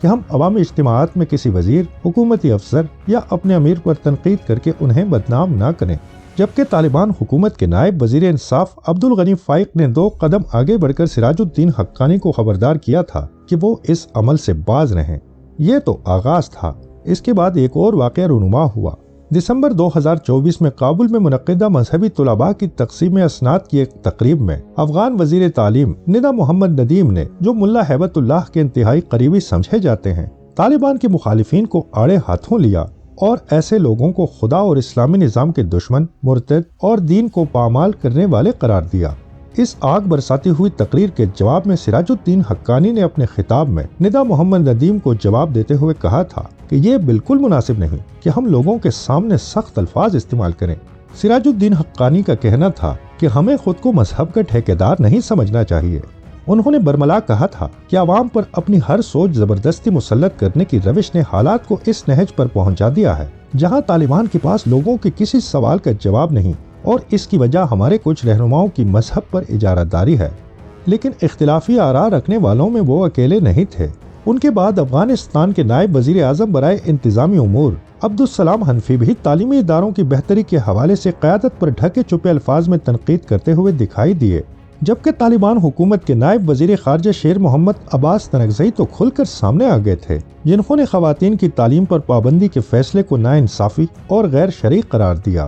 کہ ہم عوامی اجتماعات میں کسی وزیر، حکومتی افسر یا اپنے امیر پر تنقید کر کے انہیں بدنام نہ کریں، جبکہ طالبان حکومت کے نائب وزیر انصاف عبدالغنی فائق نے 2 قدم آگے بڑھ کر سراج الدین حقانی کو خبردار کیا تھا کہ وہ اس عمل سے باز رہیں۔ یہ تو آغاز تھا، اس کے بعد ایک اور واقعہ رونما ہوا۔ دسمبر 2024 میں کابل میں منعقدہ مذہبی طلباء کی تقسیم اسناد کی ایک تقریب میں افغان وزیر تعلیم ندا محمد ندیم نے، جو ملا ہیبت اللہ کے انتہائی قریبی سمجھے جاتے ہیں، طالبان کے مخالفین کو آڑے ہاتھوں لیا اور ایسے لوگوں کو خدا اور اسلامی نظام کے دشمن، مرتد اور دین کو پامال کرنے والے قرار دیا۔ اس آگ برساتی ہوئی تقریر کے جواب میں سراج الدین حقانی نے اپنے خطاب میں ندا محمد ندیم کو جواب دیتے ہوئے کہا تھا کہ یہ بالکل مناسب نہیں کہ ہم لوگوں کے سامنے سخت الفاظ استعمال کریں۔ سراج الدین حقانی کا کہنا تھا کہ ہمیں خود کو مذہب کا ٹھیکیدار نہیں سمجھنا چاہیے۔ انہوں نے برملا کہا تھا کہ عوام پر اپنی ہر سوچ زبردستی مسلط کرنے کی روش نے حالات کو اس نہج پر پہنچا دیا ہے جہاں طالبان کے پاس لوگوں کے کسی سوال کا جواب نہیں، اور اس کی وجہ ہمارے کچھ رہنماؤں کی مذہب پر اجارہ داری ہے۔ لیکن اختلافی آراء رکھنے والوں میں وہ اکیلے نہیں تھے۔ ان کے بعد افغانستان کے نائب وزیر اعظم برائے انتظامی امور عبدالسلام حنفی بھی تعلیمی اداروں کی بہتری کے حوالے سے قیادت پر ڈھکے چھپے الفاظ میں تنقید کرتے ہوئے دکھائی دیے، جبکہ طالبان حکومت کے نائب وزیر خارجہ شیر محمد عباس تنگزئی تو کھل کر سامنے آ گئے تھے، جنہوں نے خواتین کی تعلیم پر پابندی کے فیصلے کو ناانصافی اور غیر شرعی قرار دیا۔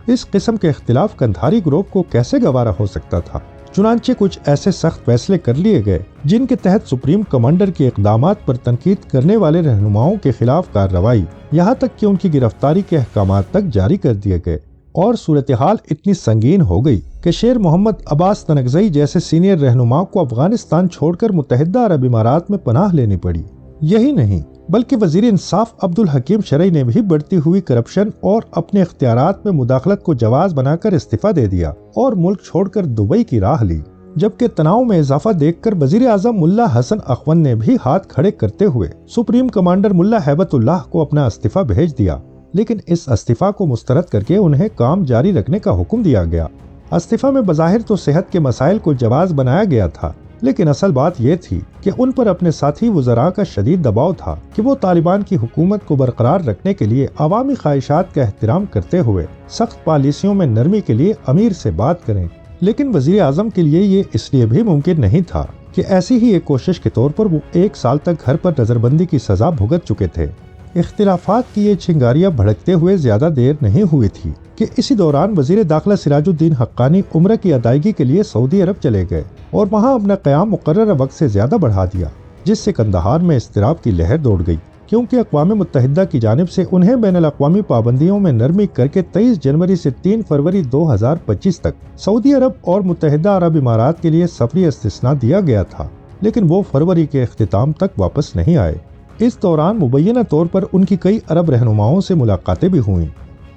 اس قسم کے اختلاف قندھاری گروپ کو کیسے گوارا ہو سکتا تھا؟ چنانچہ کچھ ایسے سخت فیصلے کر لیے گئے جن کے تحت سپریم کمانڈر کے اقدامات پر تنقید کرنے والے رہنماؤں کے خلاف کارروائی، یہاں تک کہ ان کی گرفتاری کے احکامات تک جاری کر دیے گئے، اور صورتحال اتنی سنگین ہو گئی کہ شیر محمد عباس تنگزئی جیسے سینئر رہنما کو افغانستان چھوڑ کر متحدہ عرب امارات میں پناہ لینی پڑی۔ یہی نہیں بلکہ وزیر انصاف عبدالحکیم شرعی نے بھی بڑھتی ہوئی کرپشن اور اپنے اختیارات میں مداخلت کو جواز بنا کر استعفیٰ دے دیا اور ملک چھوڑ کر دبئی کی راہ لی، جبکہ تناؤ میں اضافہ دیکھ کر وزیر اعظم ملا حسن اخوند نے بھی ہاتھ کھڑے کرتے ہوئے سپریم کمانڈر ملا ہیبت اللہ کو اپنا استعفیٰ بھیج دیا، لیکن اس استعفیٰ کو مسترد کر کے انہیں کام جاری رکھنے کا حکم دیا گیا۔ استعفیٰ میں بظاہر تو صحت کے مسائل کو جواز بنایا گیا تھا، لیکن اصل بات یہ تھی کہ ان پر اپنے ساتھی وزراء کا شدید دباؤ تھا کہ وہ طالبان کی حکومت کو برقرار رکھنے کے لیے عوامی خواہشات کا احترام کرتے ہوئے سخت پالیسیوں میں نرمی کے لیے امیر سے بات کریں۔ لیکن وزیر اعظم کے لیے یہ اس لیے بھی ممکن نہیں تھا کہ ایسی ہی ایک کوشش کے طور پر وہ 1 سال تک گھر پر نظر بندی کی سزا بھگت چکے تھے۔ اختلافات کی یہ چنگاریاں بھڑکتے ہوئے زیادہ دیر نہیں ہوئی تھی کہ اسی دوران وزیر داخلہ سراج الدین حقانی عمرہ کی ادائیگی کے لیے سعودی عرب چلے گئے اور وہاں اپنا قیام مقررہ وقت سے زیادہ بڑھا دیا، جس سے قندھار میں اضطراب کی لہر دوڑ گئی، کیونکہ اقوام متحدہ کی جانب سے انہیں بین الاقوامی پابندیوں میں نرمی کر کے 23 جنوری سے 3 فروری 2025 تک سعودی عرب اور متحدہ عرب امارات کے لیے سفری استثناء دیا گیا تھا، لیکن وہ فروری کے اختتام تک واپس نہیں آئے۔ اس دوران مبینہ طور پر ان کی کئی عرب رہنماؤں سے ملاقاتیں بھی ہوئیں۔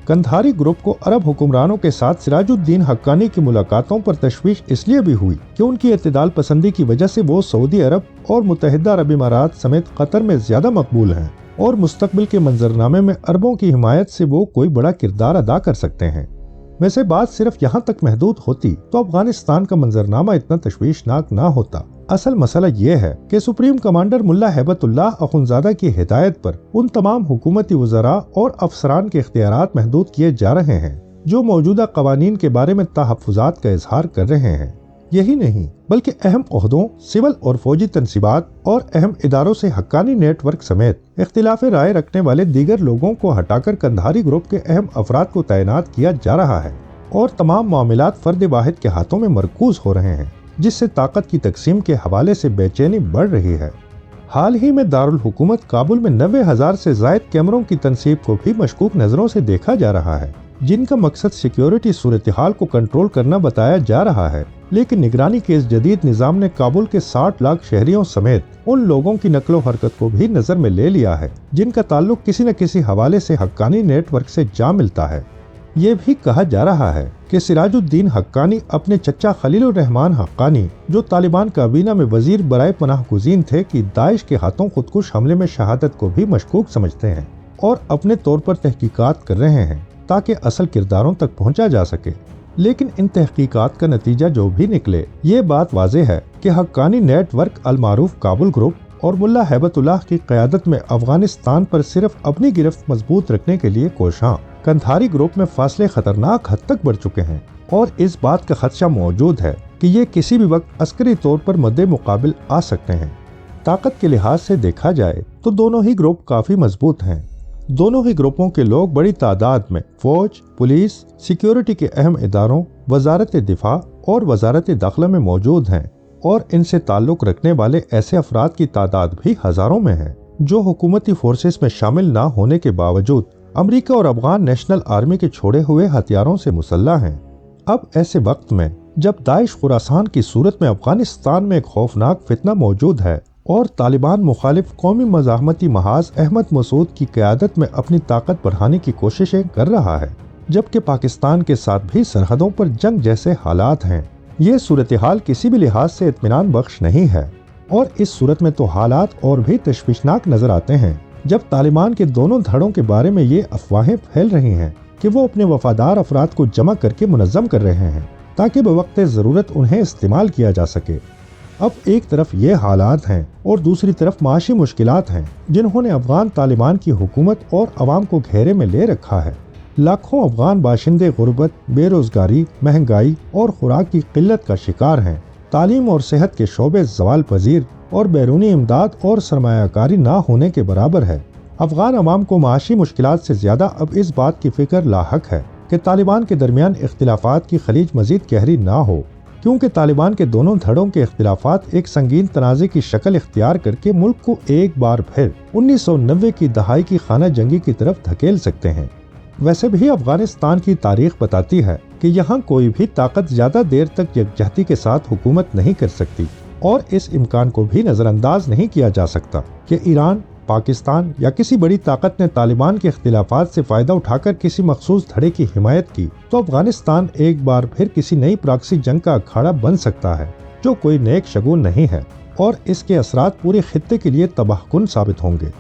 قندھاری گروپ کو عرب حکمرانوں کے ساتھ سراج الدین حقانی کی ملاقاتوں پر تشویش اس لیے بھی ہوئی کہ ان کی اعتدال پسندی کی وجہ سے وہ سعودی عرب اور متحدہ عرب امارات سمیت قطر میں زیادہ مقبول ہیں، اور مستقبل کے منظرنامے میں عربوں کی حمایت سے وہ کوئی بڑا کردار ادا کر سکتے ہیں۔ ویسے بات صرف یہاں تک محدود ہوتی تو افغانستان کا منظرنامہ اتنا تشویشناک نہ ہوتا۔ اصل مسئلہ یہ ہے کہ سپریم کمانڈر ملا ہیبت اللہ اخندزادہ کی ہدایت پر ان تمام حکومتی وزراء اور افسران کے اختیارات محدود کیے جا رہے ہیں جو موجودہ قوانین کے بارے میں تحفظات کا اظہار کر رہے ہیں۔ یہی نہیں بلکہ اہم عہدوں، سول اور فوجی تنصیبات اور اہم اداروں سے حقانی نیٹ ورک سمیت اختلاف رائے رکھنے والے دیگر لوگوں کو ہٹا کر قندھاری گروپ کے اہم افراد کو تعینات کیا جا رہا ہے، اور تمام معاملات فرد واحد کے ہاتھوں میں مرکوز ہو رہے ہیں، جس سے طاقت کی تقسیم کے حوالے سے بے چینی بڑھ رہی ہے۔ حال ہی میں دارالحکومت کابل میں 90,000 سے زائد کیمروں کی تنصیب کو بھی مشکوک نظروں سے دیکھا جا رہا ہے، جن کا مقصد سیکیورٹی صورتحال کو کنٹرول کرنا بتایا جا رہا ہے، لیکن نگرانی کے اس جدید نظام نے کابل کے 60 لاکھ شہریوں سمیت ان لوگوں کی نقل و حرکت کو بھی نظر میں لے لیا ہے جن کا تعلق کسی نہ کسی حوالے سے حقانی نیٹ ورک سے جا ملتا ہے۔ یہ بھی کہا جا رہا ہے کہ سراج الدین حقانی اپنے چچا خلیل الرحمان حقانی، جو طالبان کابینہ میں وزیر برائے پناہ گزین تھے، کہ داعش کے ہاتھوں خودکش حملے میں شہادت کو بھی مشکوک سمجھتے ہیں اور اپنے طور پر تحقیقات کر رہے ہیں تاکہ اصل کرداروں تک پہنچا جا سکے۔ لیکن ان تحقیقات کا نتیجہ جو بھی نکلے، یہ بات واضح ہے کہ حقانی نیٹ ورک المعروف کابل گروپ اور ملا ہیبت اللہ کی قیادت میں افغانستان پر صرف اپنی گرفت مضبوط رکھنے کے لیے کوشاں کندھاری گروپ میں فاصلے خطرناک حد تک بڑھ چکے ہیں اور اس بات کا خدشہ موجود ہے کہ یہ کسی بھی وقت عسکری طور پر مد مقابل آ سکتے ہیں۔ طاقت کے لحاظ سے دیکھا جائے تو دونوں ہی گروپ کافی مضبوط ہیں۔ دونوں ہی گروپوں کے لوگ بڑی تعداد میں فوج، پولیس، سیکیورٹی کے اہم اداروں، وزارت دفاع اور وزارت داخلہ میں موجود ہیں اور ان سے تعلق رکھنے والے ایسے افراد کی تعداد بھی ہزاروں میں ہے جو حکومتی فورسز میں شامل نہ ہونے کے باوجود امریکہ اور افغان نیشنل آرمی کے چھوڑے ہوئے ہتھیاروں سے مسلح ہیں۔ اب ایسے وقت میں جب داعش خراسان کی صورت میں افغانستان میں ایک خوفناک فتنہ موجود ہے اور طالبان مخالف قومی مزاحمتی محاذ احمد مسعود کی قیادت میں اپنی طاقت بڑھانے کی کوششیں کر رہا ہے، جبکہ پاکستان کے ساتھ بھی سرحدوں پر جنگ جیسے حالات ہیں، یہ صورتحال کسی بھی لحاظ سے اطمینان بخش نہیں ہے۔ اور اس صورت میں تو حالات اور بھی تشویشناک نظر آتے ہیں جب طالبان کے دونوں دھڑوں کے بارے میں یہ افواہیں پھیل رہی ہیں کہ وہ اپنے وفادار افراد کو جمع کر کے منظم کر رہے ہیں تاکہ بوقت ضرورت انہیں استعمال کیا جا سکے۔ اب ایک طرف یہ حالات ہیں اور دوسری طرف معاشی مشکلات ہیں جنہوں نے افغان طالبان کی حکومت اور عوام کو گھیرے میں لے رکھا ہے۔ لاکھوں افغان باشندے غربت، بے روزگاری، مہنگائی اور خوراک کی قلت کا شکار ہیں۔ تعلیم اور صحت کے شعبے زوال پذیر اور بیرونی امداد اور سرمایہ کاری نہ ہونے کے برابر ہے۔ افغان عوام کو معاشی مشکلات سے زیادہ اب اس بات کی فکر لاحق ہے کہ طالبان کے درمیان اختلافات کی خلیج مزید گہری نہ ہو، کیونکہ طالبان کے دونوں دھڑوں کے اختلافات ایک سنگین تنازع کی شکل اختیار کر کے ملک کو ایک بار پھر 1990 کی دہائی کی خانہ جنگی کی طرف دھکیل سکتے ہیں۔ ویسے بھی افغانستان کی تاریخ بتاتی ہے کہ یہاں کوئی بھی طاقت زیادہ دیر تک یکجہتی کے ساتھ حکومت نہیں کر سکتی، اور اس امکان کو بھی نظر انداز نہیں کیا جا سکتا کہ ایران، پاکستان یا کسی بڑی طاقت نے طالبان کے اختلافات سے فائدہ اٹھا کر کسی مخصوص دھڑے کی حمایت کی تو افغانستان ایک بار پھر کسی نئی پراکسی جنگ کا اکھاڑا بن سکتا ہے، جو کوئی نیک شگون نہیں ہے اور اس کے اثرات پورے خطے کے لیے تباہ کن ثابت ہوں گے۔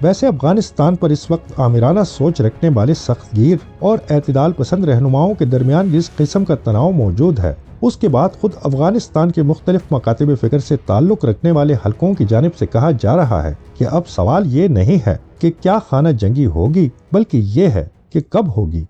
ویسے افغانستان پر اس وقت آمرانہ سوچ رکھنے والے سخت گیر اور اعتدال پسند رہنماؤں کے درمیان جس قسم کا تناؤ موجود ہے، اس کے بعد خود افغانستان کے مختلف مکاتب فکر سے تعلق رکھنے والے حلقوں کی جانب سے کہا جا رہا ہے کہ اب سوال یہ نہیں ہے کہ کیا خانہ جنگی ہوگی، بلکہ یہ ہے کہ کب ہوگی۔